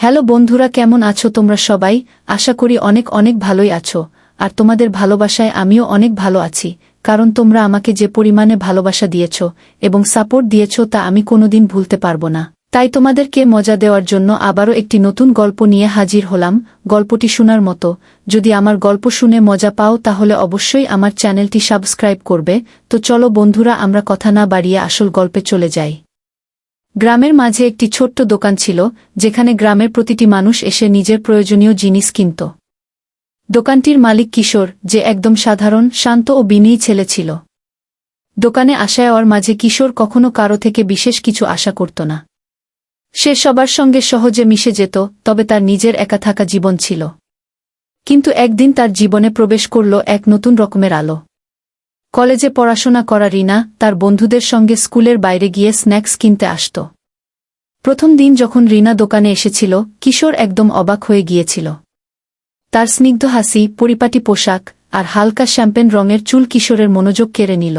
Hello বন্ধুরা, কেমন আছো তোমরা সবাই? আশা করি অনেক অনেক ভালোই আছো। আর তোমাদের ভালোবাসায় আমিও অনেক ভালো আছি, কারণ তোমরা আমাকে যে পরিমাণে ভালোবাসা দিয়েছ এবং সাপোর্ট দিয়েছ তা আমি কোনোদিন ভুলতে পারবো না। তাই তোমাদেরকে মজা দেওয়ার জন্য আবারও একটি নতুন গল্প নিয়ে হাজির হলাম। গল্পটি শোনার মতো, যদি আমার গল্প শুনে মজা পাও তাহলে অবশ্যই আমার চ্যানেলটি সাবস্ক্রাইব করবে। তো চলো বন্ধুরা, আমরা কথা না বাড়িয়ে আসল গল্পে চলে যাই। গ্রামের মাঝে একটি ছোট্ট দোকান ছিল, যেখানে গ্রামের প্রতিটি মানুষ এসে নিজের প্রয়োজনীয় জিনিস কিনত। দোকানটির মালিক কিশোর, যে একদম সাধারণ, শান্ত ও বিনয়ী ছেলে ছিল। দোকানে আসা যাওয়ার মাঝে কিশোর কখনো কারো থেকে বিশেষ কিছু আশা করত না। সে সবার সঙ্গে সহজে মিশে যেত, তবে তার নিজের একা থাকা জীবন ছিল। কিন্তু একদিন তার জীবনে প্রবেশ করল এক নতুন রকমের আলো। কলেজে পড়াশোনা করা রিনা তার বন্ধুদের সঙ্গে স্কুলের বাইরে গিয়ে স্ন্যাক্স কিনতে আসত। প্রথম দিন যখন রিনা দোকানে এসেছিল, কিশোর একদম অবাক হয়ে গিয়েছিল। তার স্নিগ্ধ হাসি, পরিপাটি পোশাক আর হালকা শ্যাম্পেন রঙের চুল কিশোরের মনোযোগ কেড়ে নিল।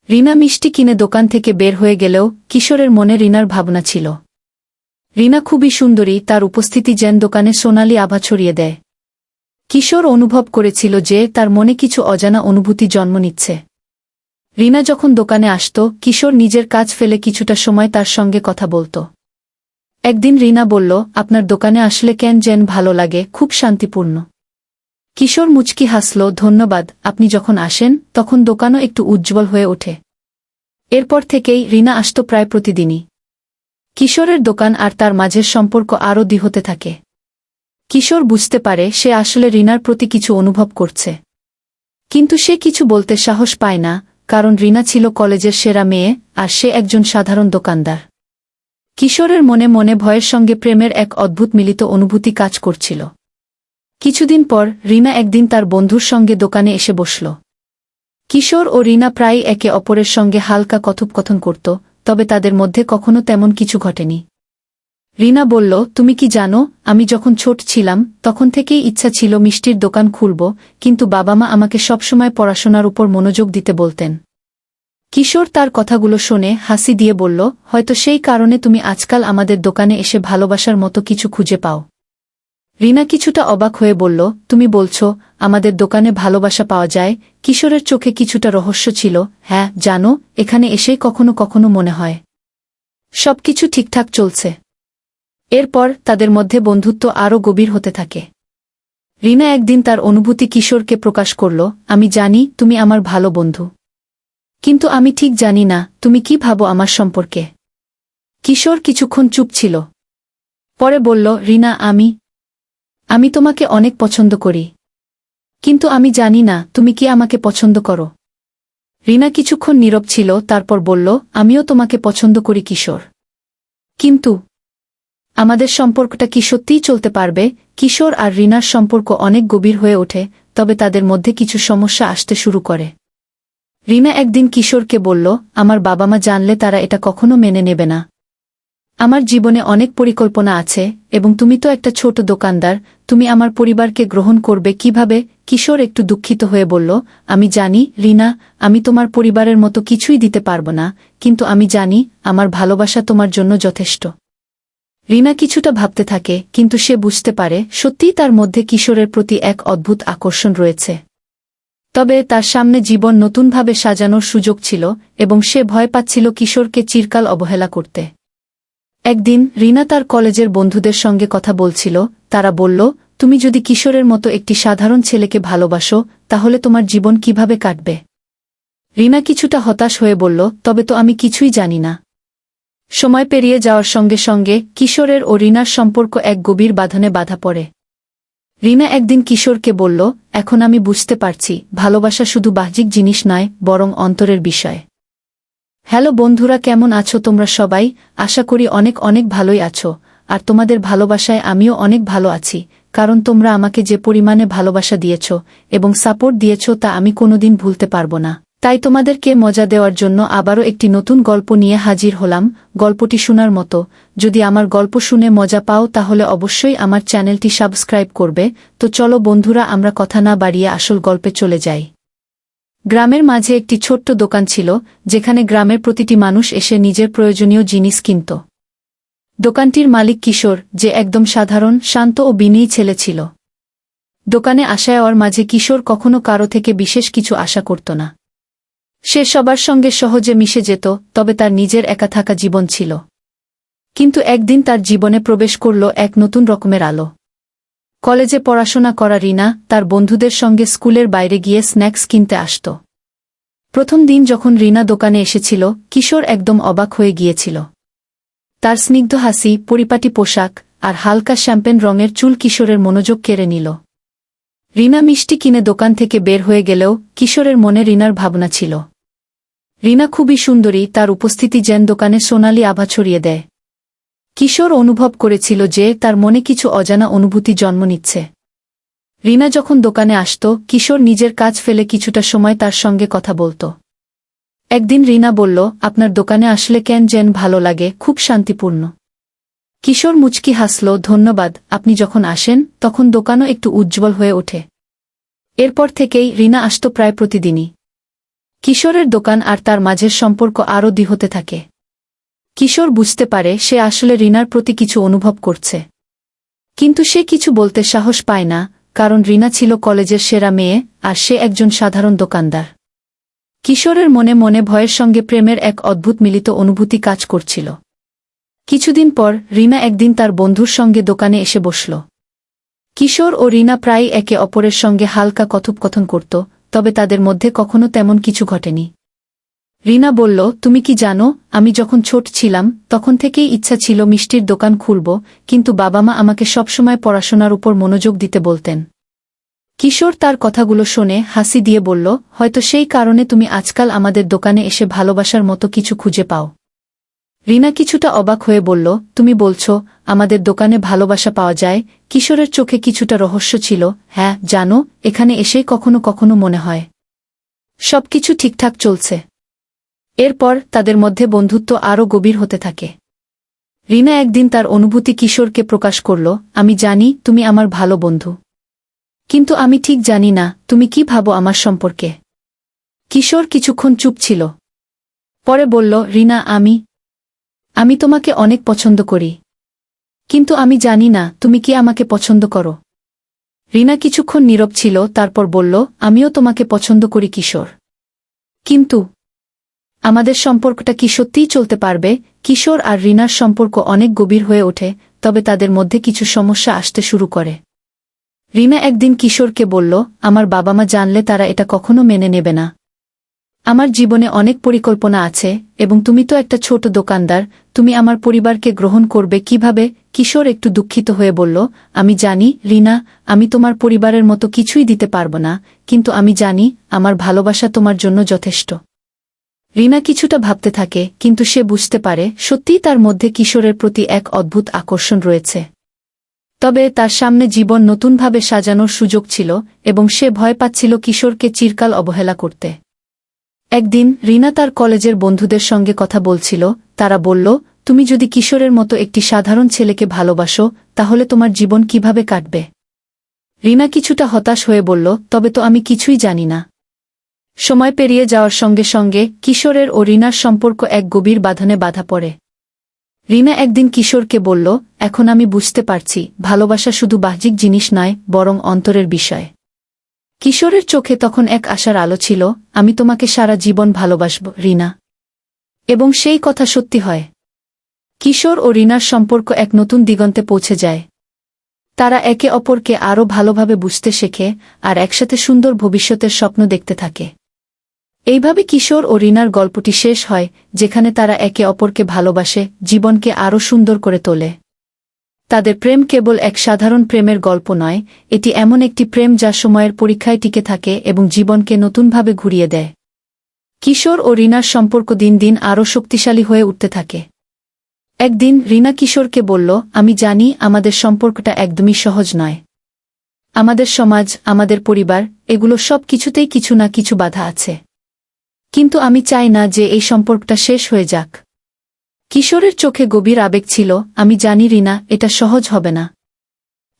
রিনা মিষ্টি কিনে দোকান থেকে বের হয়ে গেলেও কিশোরের মনে রিনার ভাবনা ছিল। রিনা খুবই সুন্দরী, তার উপস্থিতি যেন দোকানে সোনালি আভা ছড়িয়ে দেয়। কিশোর অনুভব করেছিল যে তার মনে কিছু অজানা অনুভূতি জন্ম নিচ্ছে। রিনা যখন দোকানে আসত, কিশোর নিজের কাজ ফেলে কিছুটা সময় তার সঙ্গে কথা বলত। একদিন রিনা বলল, আপনার দোকানে আসলে কেন যেন ভালো লাগে, খুব শান্তিপূর্ণ। কিশোর মুচকি হাসল, ধন্যবাদ, আপনি যখন আসেন তখন দোকানও একটু উজ্জ্বল হয়ে ওঠে। এরপর থেকেই রিনা আসত প্রায় প্রতিদিনই। কিশোরের দোকান আর তার মাঝের সম্পর্ক আরও দৃঢ় হতে থাকে। কিশোর বুঝতে পারে সে আসলে রিনার প্রতি কিছু অনুভব করছে, কিন্তু সে কিছু বলতে সাহস পায় না, কারণ রিনা ছিল কলেজের সেরা মেয়ে আর সে একজন সাধারণ দোকানদার। কিশোরের মনে মনে ভয়ের সঙ্গে প্রেমের এক অদ্ভুত মিলিত অনুভূতি কাজ করছিল। কিছুদিন পর রিনা একদিন তার বন্ধুর সঙ্গে দোকানে এসে বসল। কিশোর ও রিনা প্রায় একে অপরের সঙ্গে হালকা কথোপকথন করত, তবে তাদের মধ্যে কখনো তেমন কিছু ঘটেনি। রিনা বলল, তুমি কি জানো, আমি যখন ছোট ছিলাম তখন থেকেই ইচ্ছা ছিল মিষ্টির দোকান খুলব, কিন্তু বাবা মা আমাকে সবসময় পড়াশোনার উপর মনোযোগ দিতে বলতেন। কিশোর তার কথাগুলো শুনে হাসি দিয়ে বলল, হয়তো সেই কারণে তুমি আজকাল আমাদের দোকানে এসে ভালোবাসার মতো কিছু খুঁজে পাও। রিনা কিছুটা অবাক হয়ে বলল, তুমি বলছো আমাদের দোকানে ভালোবাসা পাওয়া যায়? কিশোরের চোখে কিছুটা রহস্য ছিল। হ্যাঁ, জানো, এখানে এসেই কখনো কখনো মনে হয় সবকিছু ঠিকঠাক চলছে। এরপর তাদের মধ্যে বন্ধুত্ব আরও গভীর হতে থাকে। রিনা একদিন তার অনুভূতি কিশোরকে প্রকাশ করল, আমি জানি তুমি আমার ভালো বন্ধু, কিন্তু আমি ঠিক জানি না তুমি কি ভাবো আমার সম্পর্কে। কিশোর কিছুক্ষণ চুপ ছিল, পরে বলল, রিনা, আমি তোমাকে অনেক পছন্দ করি, কিন্তু আমি জানি না তুমি কি আমাকে পছন্দ করো। রিনা কিছুক্ষণ নীরব ছিল, তারপর বলল, আমিও তোমাকে পছন্দ করি কিশোর, কিন্তু আমাদের সম্পর্কটা কি সত্যিই চলতে পারবে? কিশোর আর রিনার সম্পর্ক অনেক গভীর হয়ে ওঠে, তবে তাদের মধ্যে কিছু সমস্যা আসতে শুরু করে। রিনা একদিন কিশোরকে বলল, আমার বাবা মা জানলে তারা এটা কখনো মেনে নেবে না। আমার জীবনে অনেক পরিকল্পনা আছে, এবং তুমি তো একটা ছোট দোকানদার, তুমি আমার পরিবারকে গ্রহণ করবে কিভাবে? কিশোর একটু দুঃখিত হয়ে বলল, আমি জানি রিনা, আমি তোমার পরিবারের মতো কিছুই দিতে পারব না, কিন্তু আমি জানি আমার ভালোবাসা তোমার জন্য যথেষ্ট। রিনা কিছুটা ভাবতে থাকে, কিন্তু সে বুঝতে পারে সত্যিই তার মধ্যে কিশোরের প্রতি এক অদ্ভুত আকর্ষণ রয়েছে। তবে তার সামনে জীবন নতুনভাবে সাজানোর সুযোগ ছিল, এবং সে ভয় পাচ্ছিল কিশোরকে চিরকাল অবহেলা করতে। একদিন রিনা তার কলেজের বন্ধুদের সঙ্গে কথা বলছিল। তারা বলল, তুমি যদি কিশোরের মতো একটি সাধারণ ছেলেকে ভালোবাসো, তাহলে তোমার জীবন কিভাবে কাটবে? রিনা কিছুটা হতাশ হয়ে বলল, তবে তো আমি কিছুই জানি না। সময় পেরিয়ে যাওয়ার সঙ্গে সঙ্গে কিশোরের ও রিনার সম্পর্ক এক গভীর বাঁধনে বাধা পড়ে। রিনা একদিন কিশোরকে বলল, এখন আমি বুঝতে পারছি ভালোবাসা শুধু বাহ্যিক জিনিস নয়, বরং অন্তরের বিষয়। হ্যালো বন্ধুরা, কেমন আছো তোমরা সবাই? আশা করি অনেক অনেক ভালোই আছো। আর তোমাদের ভালোবাসায় আমিও অনেক ভালো আছি, কারণ তোমরা আমাকে যে পরিমাণে ভালোবাসা দিয়েছ এবং সাপোর্ট দিয়েছ তা আমি কোনোদিন ভুলতে পারবো না। তাই তোমাদেরকে মজা দেওয়ার জন্য আবারও একটি নতুন গল্প নিয়ে হাজির হলাম। গল্পটি শোনার মতো, যদি আমার গল্প শুনে মজা পাও তাহলে অবশ্যই আমার চ্যানেলটি সাবস্ক্রাইব করবে। তো চলো বন্ধুরা, আমরা কথা না বাড়িয়ে আসল গল্পে চলে যাই। গ্রামের মাঝে একটি ছোট্ট দোকান ছিল, যেখানে গ্রামের প্রতিটি মানুষ এসে নিজের প্রয়োজনীয় জিনিস কিনত। দোকানটির মালিক কিশোর, যে একদম সাধারণ, শান্ত ও বিনয়ী ছেলে ছিল। দোকানে আসায় ওর মাঝে কিশোর কখনো কারো থেকে বিশেষ কিছু আশা করত না। সে সবার সঙ্গে সহজে মিশে যেত, তবে তার নিজের একা থাকা জীবন ছিল। কিন্তু একদিন তার জীবনে প্রবেশ করল এক নতুন রকমের আলো। কলেজে পড়াশোনা করা রিনা তার বন্ধুদের সঙ্গে স্কুলের বাইরে গিয়ে স্ন্যাক্স কিনতে আসত। প্রথম দিন যখন রিনা দোকানে এসেছিল, কিশোর একদম অবাক হয়ে গিয়েছিল। তার স্নিগ্ধ হাসি, পরিপাটি পোশাক আর হালকা শ্যাম্পেন রঙের চুল কিশোরের মনোযোগ কেড়ে নিল। রিনা মিষ্টি কিনে দোকান থেকে বের হয়ে গেলেও কিশোরের মনে রিনার ভাবনা ছিল। রিনা খুবই সুন্দরী, তার উপস্থিতি যেন দোকানে সোনালি আভা ছড়িয়ে দেয়। কিশোর অনুভব করেছিল যে তার মনে কিছু অজানা অনুভূতি জন্ম নিচ্ছে। রিনা যখন দোকানে আসত, কিশোর নিজের কাজ ফেলে কিছুটা সময় তার সঙ্গে কথা বলত। একদিন রিনা বলল, আপনার দোকানে আসলে কেন যেন ভালো লাগে, খুব শান্তিপূর্ণ। কিশোর মুচকি হাসল, ধন্যবাদ, আপনি যখন আসেন তখন দোকানও একটু উজ্জ্বল হয়ে ওঠে। এরপর থেকেই রিনা আসত প্রায় প্রতিদিনই। কিশোরের দোকান আর তার মাঝের সম্পর্ক আরও দৃঢ় হতে থাকে। কিশোর বুঝতে পারে সে আসলে রিনার প্রতি কিছু অনুভব করছে। কিন্তু সে কিছু বলতে সাহস পায় না, কারণ রিনা ছিল কলেজের সেরা মেয়ে আর সে একজন সাধারণ দোকানদার। কিশোরের মনে মনে ভয়ের সঙ্গে প্রেমের এক অদ্ভুত মিলিত অনুভূতি কাজ করছিল। কিছুদিন পর রিনা একদিন তার বন্ধুর সঙ্গে দোকানে এসে বসল। কিশোর ও রিনা প্রায় একে অপরের সঙ্গে হালকা কথোপকথন করত, তবে তাদের মধ্যে কখনো তেমন কিছু ঘটেনি। রিনা বলল, তুমি কি জানো, আমি যখন ছোট ছিলাম তখন থেকেই ইচ্ছা ছিল মিষ্টির দোকান খুলব, কিন্তু বাবা মা আমাকে সবসময় পড়াশোনার উপর মনোযোগ দিতে বলতেন। কিশোর তার কথাগুলো শুনে হাসি দিয়ে বলল, হয়তো সেই কারণে তুমি আজকাল আমাদের দোকানে এসে ভালোবাসার মতো কিছু খুঁজে পাও। রিনা কিছুটা অবাক হয়ে বলল, তুমি বলছো আমাদের দোকানে ভালোবাসা পাওয়া যায়? কিশোরের চোখে কিছুটা রহস্য ছিল। হ্যাঁ, জানো, এখানে এসেই কখনো কখনো মনে হয় সবকিছু ঠিকঠাক চলছে। এরপর তাদের মধ্যে বন্ধুত্ব আরও গভীর হতে থাকে। রিনা একদিন তার অনুভূতি কিশোরকে প্রকাশ করল, আমি জানি তুমি আমার ভালো বন্ধু, কিন্তু আমি ঠিক জানি না তুমি কি ভাবো আমার সম্পর্কে। কিশোর কিছুক্ষণ চুপ ছিল, পরে বলল, রিনা, আমি তোমাকে অনেক পছন্দ করি, কিন্তু আমি জানি না তুমি কি আমাকে পছন্দ করো। রিনা কিছুক্ষণ নীরব ছিল, তারপর বলল, আমিও তোমাকে পছন্দ করি কিশোর, কিন্তু আমাদের সম্পর্কটা কি সত্যিই চলতে পারবে? কিশোর আর রিনার সম্পর্ক অনেক গভীর হয়ে ওঠে, তবে তাদের মধ্যে কিছু সমস্যা আসতে শুরু করে। রিনা একদিন কিশোরকে বলল, আমার বাবা মা জানলে তারা এটা কখনো মেনে নেবে না। আমার জীবনে অনেক পরিকল্পনা আছে, এবং তুমি তো একটা ছোট দোকানদার, তুমি আমার পরিবারকে গ্রহণ করবে কিভাবে? কিশোর একটু দুঃখিত হয়ে বলল, আমি জানি রিনা, আমি তোমার পরিবারের মতো কিছুই দিতে পারব না, কিন্তু আমি জানি আমার ভালোবাসা তোমার জন্য যথেষ্ট। রিনা কিছুটা ভাবতে থাকে, কিন্তু সে বুঝতে পারে সত্যিই তার মধ্যে কিশোরের প্রতি এক অদ্ভুত আকর্ষণ রয়েছে। তবে তার সামনে জীবন নতুনভাবে সাজানোর সুযোগ ছিল, এবং সে ভয় পাচ্ছিল কিশোরকে চিরকাল অবহেলা করতে। একদিন রিনা তার কলেজের বন্ধুদের সঙ্গে কথা বলছিল। তারা বলল, তুমি যদি কিশোরের মতো একটি সাধারণ ছেলেকে ভালোবাসো, তাহলে তোমার জীবন কিভাবে কাটবে? রিনা কিছুটা হতাশ হয়ে বলল, তবে তো আমি কিছুই জানি না। সময় পেরিয়ে যাওয়ার সঙ্গে সঙ্গে কিশোরের ও রিনার সম্পর্ক এক গভীর বাঁধনে বাধা পড়ে। রিনা একদিন কিশোরকে বলল, এখন আমি বুঝতে পারছি ভালোবাসা শুধু বাহ্যিক জিনিস নয়, বরং অন্তরের বিষয়। কিশোরের চোখে তখন এক আশার আলো ছিল, আমি তোমাকে সারা জীবন ভালোবাসব রিনা। এবং সেই কথা সত্যি হয়। কিশোর ও রিনার সম্পর্ক এক নতুন দিগন্তে পৌঁছে যায়। তারা একে অপরকে আরও ভালোভাবে বুঝতে শেখে আর একসাথে সুন্দর ভবিষ্যতের স্বপ্ন দেখতে থাকে। এইভাবে কিশোর ও রিনার গল্পটি শেষ হয়, যেখানে তারা একে অপরকে ভালোবাসে, জীবনকে আরও সুন্দর করে তোলে। তাদের প্রেম কেবল এক সাধারণ প্রেমের গল্প নয়, এটি এমন একটি প্রেম যা সময়ের পরীক্ষায় টিকে থাকে এবং জীবনকে নতুনভাবে ঘুরিয়ে দেয়। কিশোর ও রিনার সম্পর্ক দিন দিন আরও শক্তিশালী হয়ে উঠতে থাকে। একদিন রিনা কিশোরকে বলল, আমি জানি আমাদের সম্পর্কটা একদমই সহজ নয়। আমাদের সমাজ, আমাদের পরিবার, এগুলো সব কিছুতেই কিছু না কিছু বাধা আছে। কিন্তু আমি চাই না যে এই সম্পর্কটা শেষ হয়ে যাক। কিশোরের চোখে গভীর আবেগ ছিল, আমি জানি রিনা, এটা সহজ হবে না।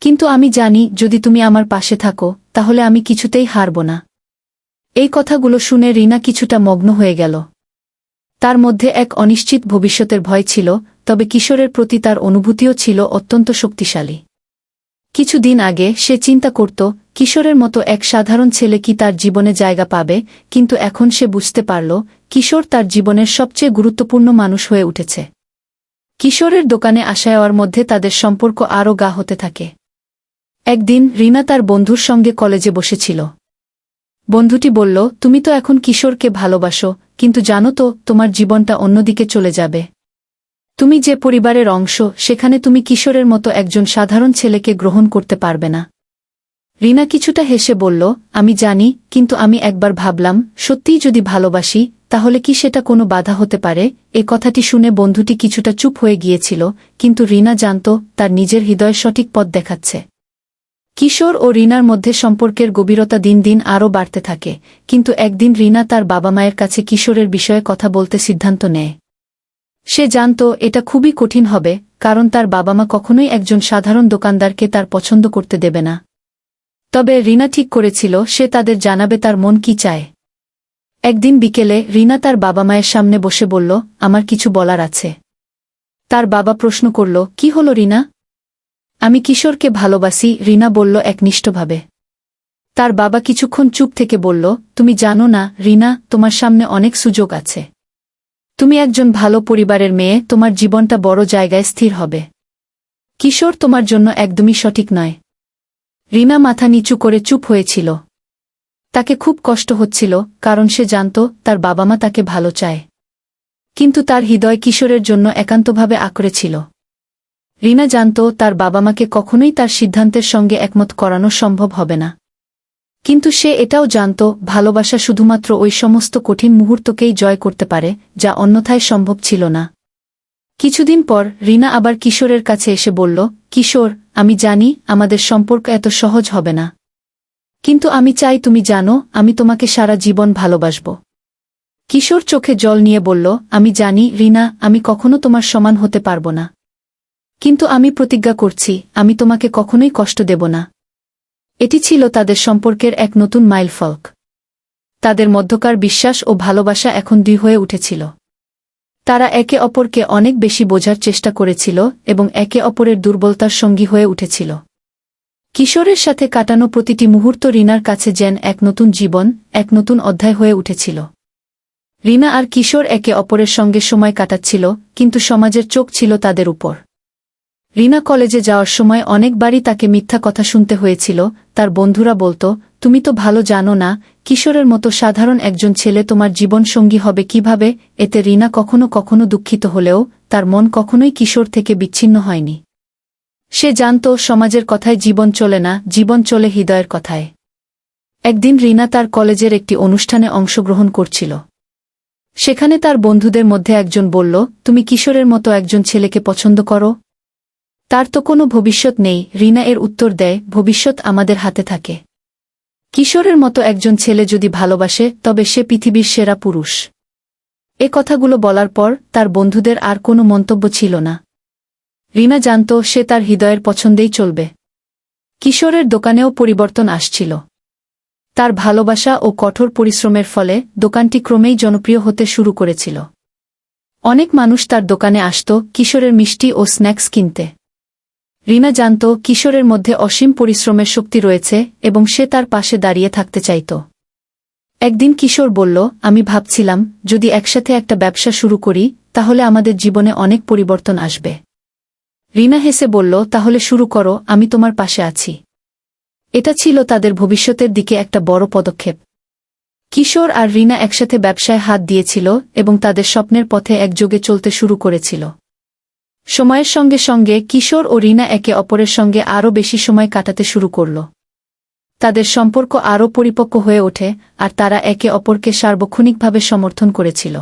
কিন্তু আমি জানি যদি তুমি আমার পাশে থাকো, তাহলে আমি কিছুতেই হারব না। এই কথাগুলো শুনে রিনা কিছুটা মগ্ন হয়ে গেল। তার মধ্যে এক অনিশ্চিত ভবিষ্যতের ভয় ছিল, তবে কিশোরের প্রতি তার অনুভূতিও ছিল অত্যন্ত শক্তিশালী। কিছুদিন আগে সে চিন্তা করত কিশোরের মতো এক সাধারণ ছেলে কি তার জীবনে জায়গা পাবে, কিন্তু এখন সে বুঝতে পারল কিশোর তার জীবনের সবচেয়ে গুরুত্বপূর্ণ মানুষ হয়ে উঠেছে। কিশোরের দোকানে আসা যাওয়ার মধ্যে তাদের সম্পর্ক আরও গা হতে থাকে। একদিন রিনা তার বন্ধুর সঙ্গে কলেজে বসেছিল। বন্ধুটি বলল, তুমি তো এখন কিশোরকে ভালোবাসো, কিন্তু জানো তো তোমার জীবনটা অন্যদিকে চলে যাবে। তুমি যে পরিবারের অংশ, সেখানে তুমি কিশোরের মতো একজন সাধারণ ছেলেকে গ্রহণ করতে পারবে না। রিনা কিছুটা হেসে বলল, আমি জানি, কিন্তু আমি একবার ভাবলাম সত্যিই যদি ভালোবাসি তাহলে কি সেটা কোনো বাধা হতে পারে। এ কথাটি শুনে বন্ধুটি কিছুটা চুপ হয়ে গিয়েছিল, কিন্তু রিনা জানত তার নিজের হৃদয় সঠিক পথ দেখাচ্ছে। কিশোর ও রিনার মধ্যে সম্পর্কের গভীরতা দিন দিন আরও বাড়তে থাকে, কিন্তু একদিন রিনা তার বাবা মায়ের কাছে কিশোরের বিষয়ে কথা বলতে সিদ্ধান্ত নেয়। সে জানত এটা খুবই কঠিন হবে, কারণ তার বাবা মা কখনোই একজন সাধারণ দোকানদারকে তার পছন্দ করতে দেবে না। তবে রিনা ঠিক করেছিল সে তাদের জানাবে তার মন কি চায়। একদিন বিকেলে রিনা তার বাবা মায়ের সামনে বসে বলল, আমার কিছু বলার আছে। তার বাবা প্রশ্ন করল, কি হলো রিনা? আমি কিশোরকে ভালোবাসি, রিনা বলল একনিষ্ঠভাবে। তার বাবা কিছুক্ষণ চুপ থেকে বলল, তুমি জানো না রিনা, তোমার সামনে অনেক সুযোগ আছে। তুমি একজন ভালো পরিবারের মেয়ে, তোমার জীবনটা বড় জায়গায় স্থির হবে। কিশোর তোমার জন্য একদমই সঠিক নয়। রিনা মাথা নিচু করে চুপ হয়েছিল। তাকে খুব কষ্ট হচ্ছিল, কারণ সে জানত তার বাবা মা তাকে ভালো চায়, কিন্তু তার হৃদয় কিশোরের জন্য একান্তভাবে আঁকড়ে ছিল। রিনা জানত তার বাবা মাকে কখনোই তার সিদ্ধান্তের সঙ্গে একমত করানো সম্ভব হবে না, কিন্তু সে এটাও জানত ভালোবাসা শুধুমাত্র ওই সমস্ত কঠিন মুহূর্তকেই জয় করতে পারে যা অন্যথায় সম্ভব ছিল না। কিছুদিন পর রিনা আবার কিশোরের কাছে এসে বলল, কিশোর, আমি জানি আমাদের সম্পর্ক এত সহজ হবে না, কিন্তু আমি চাই তুমি জানো আমি তোমাকে সারা জীবন ভালোবাসব। কিশোর চোখে জল নিয়ে বলল, আমি জানি রিনা, আমি কখনো তোমার সমান হতে পারব না, কিন্তু আমি প্রতিজ্ঞা করছি আমি তোমাকে কখনোই কষ্ট দেব না। এটি ছিল তাদের সম্পর্কের এক নতুন মাইলফলক। তাদের মধ্যকার বিশ্বাস ও ভালোবাসা এখন দুই হয়ে উঠেছিল। তারা একে অপরকে অনেক বেশি বোঝার চেষ্টা করেছিল এবং একে অপরের দুর্বলতার সঙ্গী হয়ে উঠেছিল। কিশোরের সাথে কাটানো প্রতিটি মুহূর্ত রিনার কাছে যেন এক নতুন জীবন, এক নতুন অধ্যায় হয়ে উঠেছিল। রিনা আর কিশোর একে অপরের সঙ্গে সময় কাটাচ্ছিল, কিন্তু সমাজের চোখ ছিল তাদের উপর। রিনা কলেজে যাওয়ার সময় অনেকবারই তাকে মিথ্যা কথা শুনতে হয়েছিল। তার বন্ধুরা বলতো, তুমি তো ভালো জানো না কিশোরের মতো সাধারণ একজন ছেলে তোমার জীবন সঙ্গী হবে কিভাবে। এতে রিনা কখনো কখনো দুঃখিত হলেও তার মন কখনোই কিশোর থেকে বিচ্ছিন্ন হয়নি। সে জানত সমাজের কথায় জীবন চলে না, জীবন চলে হৃদয়ের কথায়। একদিন রিনা তার কলেজের একটি অনুষ্ঠানে অংশগ্রহণ করছিল। সেখানে তার বন্ধুদের মধ্যে একজন বলল, তুমি কিশোরের মতো একজন ছেলেকে পছন্দ করো? তার তো কোনো ভবিষ্যৎ নেই। রিনা এর উত্তর দেয়, ভবিষ্যৎ আমাদের হাতে থাকে। কিশোরের মতো একজন ছেলে যদি ভালোবাসে তবে সে পৃথিবীর সেরা পুরুষ। এ কথাগুলো বলার পর তার বন্ধুদের আর কোনো মন্তব্য ছিল না। রিনা জানত সে তার হৃদয়ের পছন্দেই চলবে। কিশোরের দোকানেও পরিবর্তন আসছিল। তার ভালোবাসা ও কঠোর পরিশ্রমের ফলে দোকানটি ক্রমেই জনপ্রিয় হতে শুরু করেছিল। অনেক মানুষ তার দোকানে আসত কিশোরের মিষ্টি ও স্ন্যাক্স কিনতে। রিনা জানত কিশোরের মধ্যে অসীম পরিশ্রমের শক্তি রয়েছে এবং সে তার পাশে দাঁড়িয়ে থাকতে চাইত। একদিন কিশোর বলল, আমি ভাবছিলাম যদি একসাথে একটা ব্যবসা শুরু করি তাহলে আমাদের জীবনে অনেক পরিবর্তন আসবে। রিনা হেসে বলল, তাহলে শুরু করো, আমি তোমার পাশে আছি। এটা ছিল তাদের ভবিষ্যতের দিকে একটা বড় পদক্ষেপ। কিশোর আর রিনা একসাথে ব্যবসায় হাত দিয়েছিল এবং তাদের স্বপ্নের পথে একযোগে চলতে শুরু করেছিল। সময়ের সঙ্গে সঙ্গে কিশোর ও রিনা একে অপরের সঙ্গে আরও বেশি সময় কাটাতে শুরু করল। তাদের সম্পর্ক আরও পরিপক্ক হয়ে ওঠে আর তারা একে অপরকে সার্বক্ষণিকভাবে সমর্থন করেছিল।